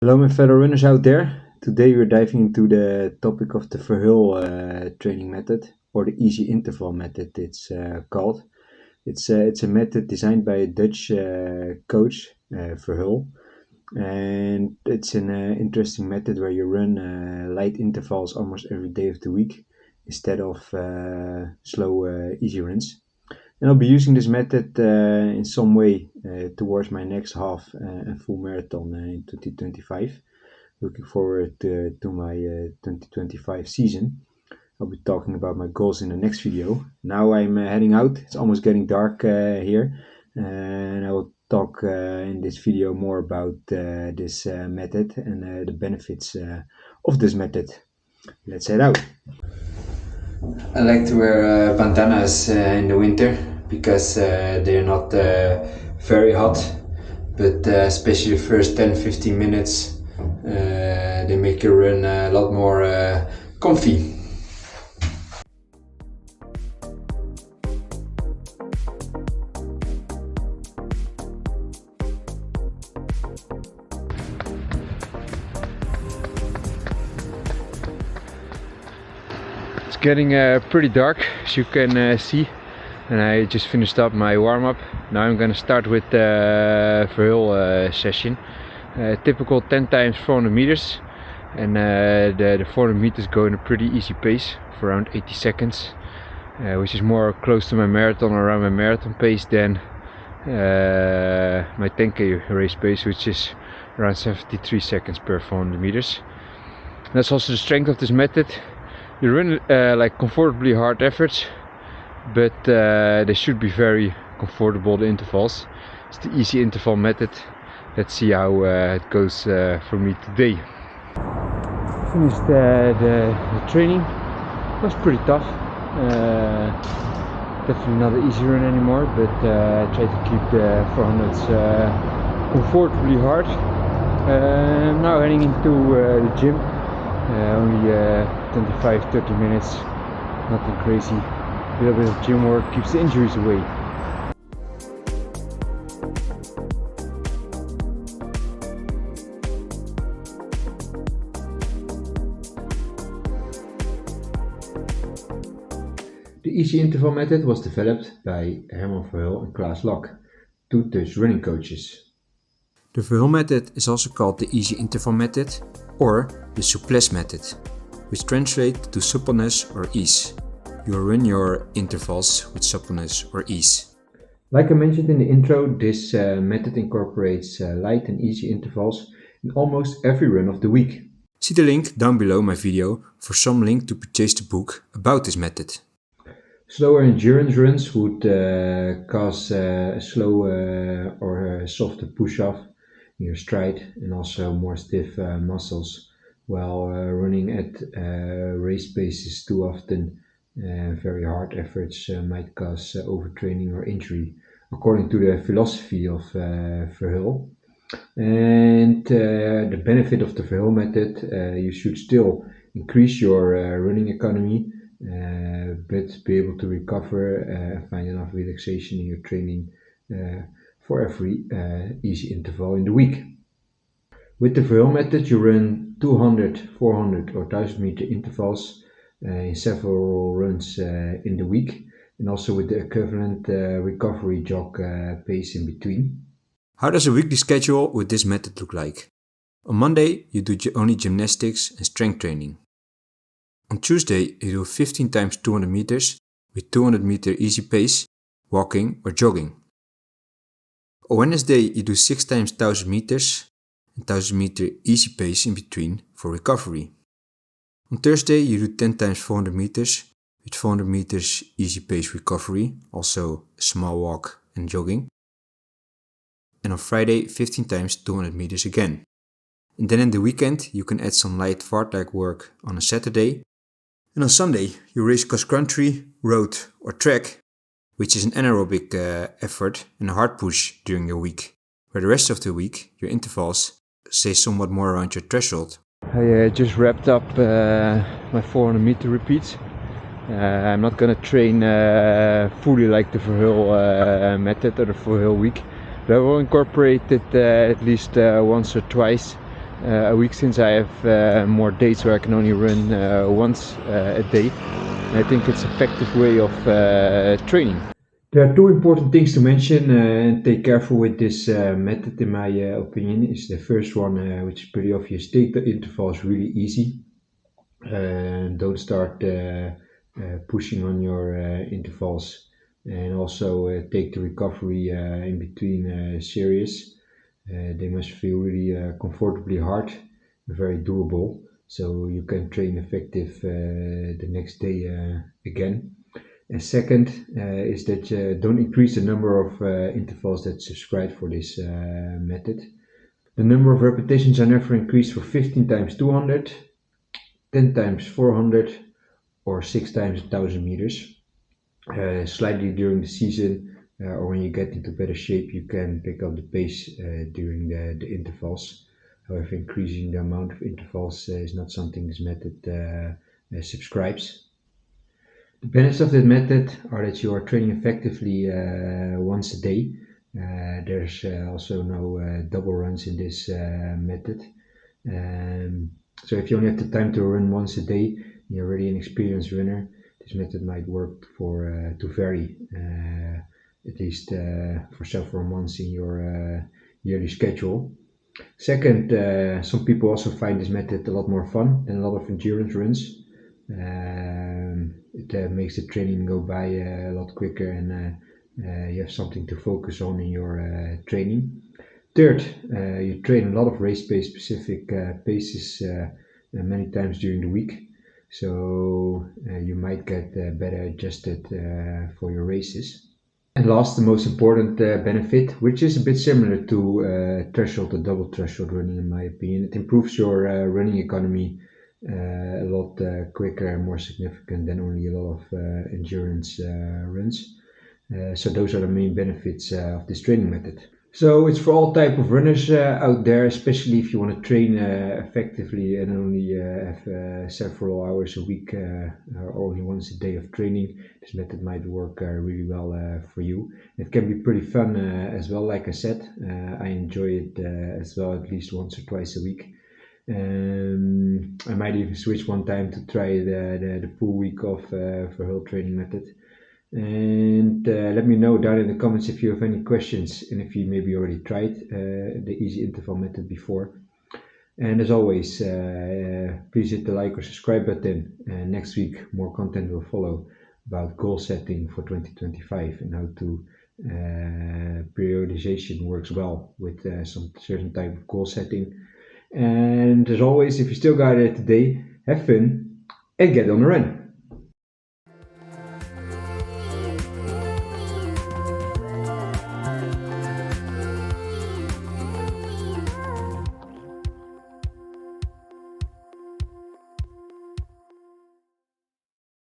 Hello my fellow runners out there. Today we're diving into the topic of the Verheul Training Method, or the easy interval method it's called. It's a method designed by a Dutch coach, Verheul, and it's an interesting method where you run light intervals almost every day of the week instead of slow easy runs. And I'll be using this method in some way towards my next half and full marathon in 2025. Looking forward to my 2025 season. I'll be talking about my goals in the next video. Now I'm heading out. It's almost getting dark here, and I will talk in this video more about this method and the benefits of this method. Let's head out. I like to wear bandanas in the winter because they're not very hot, but especially the first 10-15 minutes they make your run a lot more comfy. It's getting pretty dark, as you can see, and I just finished up my warm-up. Now I'm gonna start with the Verheul session. Typical 10 times 400 meters, and the 400 meters go in a pretty easy pace for around 80 seconds, which is more close to my marathon, around my marathon pace, than my 10k race pace, which is around 73 seconds per 400 meters. And that's also the strength of this method. You run like comfortably hard efforts, but they should be very comfortable, the intervals. It's the easy interval method. Let's see how it goes for me today. Finished the training. It was pretty tough. Definitely not an easy run anymore, but I try to keep the 400s comfortably hard. Now heading into the gym. Only 25-30 minutes, nothing crazy. A little bit of gym work keeps the injuries away. The easy interval method was developed by Herman Verheul and Klaas, two Dutch running coaches. The Verheul method is also called the easy interval method or the souplesse method, which translates to suppleness or ease. You run your intervals with suppleness or ease. Like I mentioned in the intro, this method incorporates light and easy intervals in almost every run of the week. See the link down below my video for some link to purchase the book about this method. Slower endurance runs would cause a slow or a softer push-off in your stride and also more stiff muscles, while running at race paces too often, very hard efforts might cause overtraining or injury, according to the philosophy of Verheul. And the benefit of the Verheul method, you should still increase your running economy, but be able to recover and find enough relaxation in your training for every easy interval in the week. With the Verheul method, you run 200, 400 or 1000 meter intervals in several runs in the week, and also with the equivalent recovery jog pace in between. How does a weekly schedule with this method look like? On Monday, you do only gymnastics and strength training. On Tuesday, you do 15 times 200 meters with 200 meter easy pace, walking or jogging. On Wednesday, you do 6 times 1000 meters and 1000 meter easy pace in between for recovery. On Thursday, you do 10 times 400 meters with 400 meters easy pace recovery, also a small walk and jogging. And on Friday, 15 times 200 meters again. And then in the weekend, you can add some light fartlek work on a Saturday. And on Sunday, you race cross-country, road or track, which is an anaerobic effort and a hard push during your week, where the rest of the week, your intervals stay somewhat more around your threshold. I just wrapped up my 400 meter repeats. I'm not gonna train fully like the Verheul method or the Verheul week, but I will incorporate it at least once or twice a week since I have more days where I can only run once a day. And I think it's an effective way of training. There are two important things to mention and take careful with this method, in my opinion. Is the first one, which is pretty obvious: take the intervals really easy. Don't start pushing on your intervals, and also take the recovery in between serious. They must feel really comfortably hard, very doable, so you can train effective the next day again. And second is that don't increase the number of intervals that's prescribed for this method. The number of repetitions are never increased for 15 times 200, 10 times 400, or 6 times 1000 meters. Slightly during the season or when you get into better shape, you can pick up the pace during the intervals. However, increasing the amount of intervals is not something this method subscribes. The benefits of this method are that you are training effectively once a day. There's also no double runs in this method. So if you only have the time to run once a day, you're already an experienced runner, this method might work for to vary at least for several months in your yearly schedule. Second, some people also find this method a lot more fun than a lot of endurance runs. It makes the training go by a lot quicker, and you have something to focus on in your training. Third, you train a lot of race pace specific paces many times during the week, so you might get better adjusted for your races. And last, the most important benefit, which is a bit similar to threshold or double threshold running, in my opinion, it improves your running economy a lot quicker and more significant than only a lot of endurance runs. So those are the main benefits of this training method. So it's for all type of runners out there, especially if you want to train effectively and only have several hours a week or only once a day of training. This method might work really well for you. It can be pretty fun as well. Like I said, I enjoy it as well, at least once or twice a week. I might even switch one time to try the full week of Verheul Training Method. And let me know down in the comments if you have any questions and if you maybe already tried the easy interval method before. And as always, please hit the like or subscribe button. Next week, more content will follow about goal setting for 2025 and how to periodization works well with some certain type of goal setting. And as always, if you still got it today, have fun and get on the run.